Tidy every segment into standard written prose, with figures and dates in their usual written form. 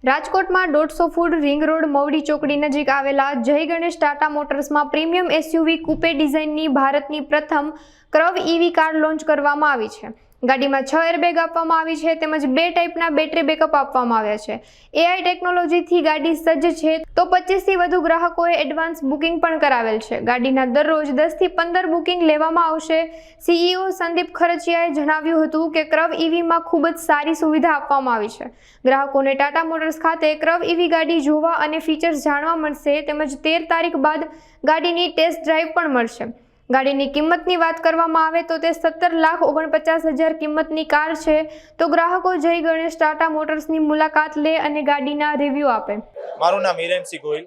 રાજકોટમાં 150 foot ring road Mavdi ચોકડી નજીક આવેલા જય ગણેશ ટાટા મોટર્સમાં પ્રીમિયમ એસયુવી કૂપે ડિઝાઇનની ભારતની પ્રથમ કર્વ ઈવી કાર લોન્ચ કરવામાં આવી છે। ગાડીમાં 6 એરબેગ આપવામાં આવી છે તેમજ 2 ટાઈપના બેટરી બેકઅપ આપવામાં આવ્યા છે। એઆઈ ટેકનોલોજીથી ગાડી સજ્જ છે તો 25 થી વધુ ગ્રાહકોએ એડવાન્સ બુકિંગ પણ કરાવેલ છે। ગાડીના દરરોજ 10 થી 15 બુકિંગ લેવામાં આવશે। સીઈઓ સંદીપ ખરચિયાએ જણાવ્યું હતું કે કર્વ ઈવીમાં ખૂબ જ સારી સુવિધા આપવામાં આવી છે। ગ્રાહકોને ટાટા મોટર્સ ખાતે કર્વ ઈવી ગાડી જોવા અને ફીચર્સ જાણવા મળશે તેમજ 13 તારીખ બાદ ગાડીની ટેસ્ટ ડ્રાઈવ પણ મળશે। ગાડીની કિંમતની વાત કરવામાં આવે તો તે 17,49,000 કિંમતની કાર છે તો ગ્રાહકો જય ગણેશ ટાટા મોટર્સની મુલાકાત લે અને ગાડીના રિવ્યુ આપે। મારું નામ હિરેનસિંહ ગોહિલ,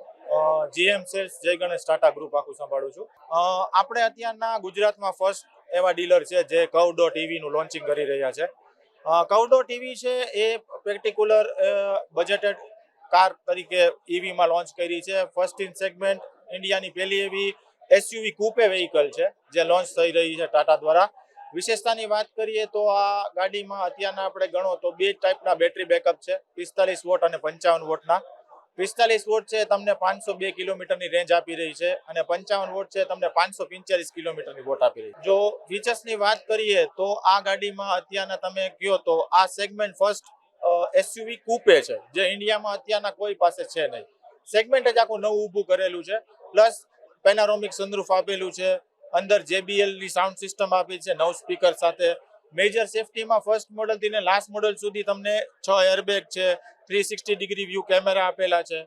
જીએમ સેલ્સ જય ગણેશ ટાટા ગ્રુપ આખું સંભાળું છું। આપણે અત્યારના ગુજરાતમાં ફર્સ્ટ એવા ડીલર છે જે કર્વ.EV નું લોન્ચિંગ કરી રહ્યા છે। કર્વ.EV છે એ પર્ટિક્યુલર બજેટેડ કાર તરીકે ઈવીમાં લોન્ચ કરી છે। ફર્સ્ટ ઇન સેગમેન્ટ ઇન્ડિયાની પહેલી એવી એસયુવી કૂપે વ્હીકલ છે જે લોન્ચ થઈ રહી છે ટાટા દ્વારા। વિશેષતાની વાત કરીએ તો આ ગાડીમાં અત્યારના આપણે ગણો તો 2 ટાઈપના બેટરી બેકઅપ છે, 45 વોટ અને 55 વોટના। 45 વોટ છે તમને 502 કિલોમીટરની રેન્જ આપી રહી છે અને 55 વોટ છે તમને 545 કિલોમીટરની વોટ આપી રહી છે। જો ફીચર્સની વાત કરીએ તો આ ગાડીમાં અત્યારના તમે કહો તો આ સેગમેન્ટ ફર્સ્ટ એસયુવી કૂપે છે જે ઇન્ડિયામાં અત્યારના કોઈ પાસે છે નહીં। સેગમેન્ટ જ આખું નવું ઊભું કરેલું છે। પ્લસ પેનારોમિક સનરૂફ આપેલું છે, અંદર JBL ની સાઉન્ડ સિસ્ટમ આપી છે 9 સ્પીકર સાથે। મેજર સેફટીમાં ફર્સ્ટ મોડલથી ને લાસ્ટ મોડલ સુધી તમને 6 એરબેગ છે, 360 ડિગ્રી વ્યૂ કેમેરા આપેલા છે,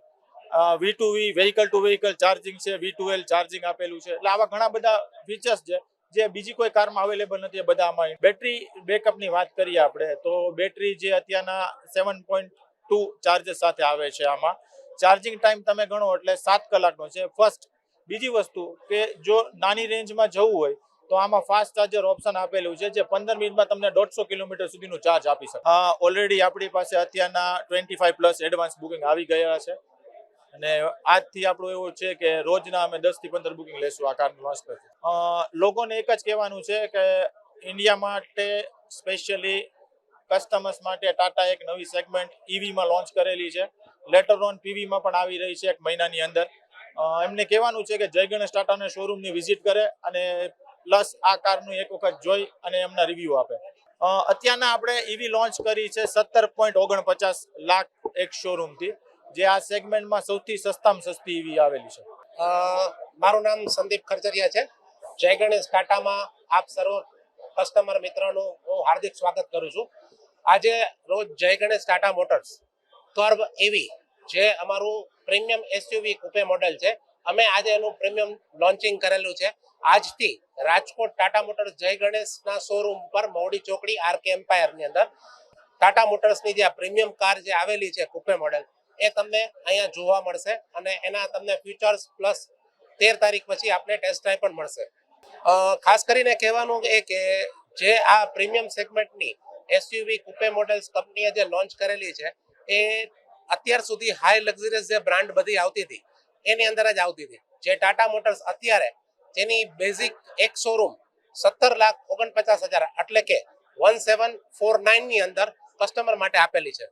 V2V vehicle two vehicle charging છે, V2L ચાર્જિંગ આપેલું છે। એટલે આવા ઘણા બધા ફીચર્સ છે જે બીજી કોઈ કારમાં અવેલેબલ નથી બધા આમાં। બેટરી બેકઅપની વાત કરીએ આપણે તો બેટરી જે અત્યારના 7.2 ચાર્જર સાથે આવે છે। આમાં ચાર્જિંગ ટાઈમ તમે ગણો એટલે 7 કલાકનો છે ફર્સ્ટ। બીજી વસ્તુ કે જો નાની રેન્જમાં જવું હોય તો આમાં ફાસ્ટ ચાર્જર ઓપ્શન આપેલું છે જે 15 મિનિટમાં તમને 150 કિલોમીટર સુધીનું ચાર્જ આપી શકે। ઓલરેડી આપણી પાસે અત્યારના 25+ એડવાન્સ બુકિંગ આવી ગયા છે અને આજથી આપણું એવું છે કે રોજના અમે 10 થી 15 બુકિંગ લેશું આ કારનું લોન્ચ કરશું। લોકોને એક જ કહેવાનું છે કે ઇન્ડિયા માટે સ્પેશિયલી કસ્ટમર્સ માટે ટાટા એક નવી સેગમેન્ટ ઈવીમાં લોન્ચ કરેલી છે। લેટર ઓન પીવીમાં પણ આવી રહી છે 1 મહિનાની અંદર। એમને કહેવાનું છે કે જય ગણેશ ટાટાના શોરૂમની વિઝિટ કરે અને પ્લસ આ કારનું એક વખત જોઈ અને એમના રિવ્યુ આપે। અત્યારના આપણે ઈવી લોન્ચ કરી છે 17.49 લાખ એક શોરૂમથી, જે આ સેગમેન્ટમાં સૌથી સસ્તામાં સસ્તી ઈવી આવેલી છે। મારું નામ સંદીપ ખરચરિયા છે। જય ગણેશ ટાટામાં આપ સર્વ કસ્ટમર મિત્રોનું હું હાર્દિક સ્વાગત કરું છું। આજે રોજ જય Ganesh Tata motors curve EV જે અમારું પ્રીમિયમ એસયુવી કૂપે મોડેલ છે, અમે આજે એનું પ્રીમિયમ લોન્ચિંગ કરેલું છે। આજથી રાજકોટ ટાટા મોટર્સ જય ગણેશના શોરૂમ પર મવડી ચોકડી આરકે એમ્પાયરની અંદર ટાટા મોટર્સની જે આ પ્રીમિયમ કાર જે આવેલી છે કૂપે મોડેલ એ તમને અહીંયા જોવા મળશે અને એના તમને ફીચર્સ પ્લસ 13 તારીખ પછી આપણે ટેસ્ટ ડ્રાઈવ પણ મળશે। ખાસ કરીને કહેવાનું એ કે જે આ પ્રીમિયમ સેગમેન્ટની એસયુવી કૂપે મોડેલ્સ કંપનીએ જે લોન્ચ કરેલી છે એ અત્યાર સુધી હાઈ લક્ઝરિયસ જે બ્રાન્ડ બધી આવતી હતી એની અંદર જ આવતી હતી। જે ટાટા મોટર્સ અત્યારે જેની બેઝિક એક શોરૂમ 17,49,000 એટલે કે 1749 ની અંદર કસ્ટમર માટે આપેલી છે।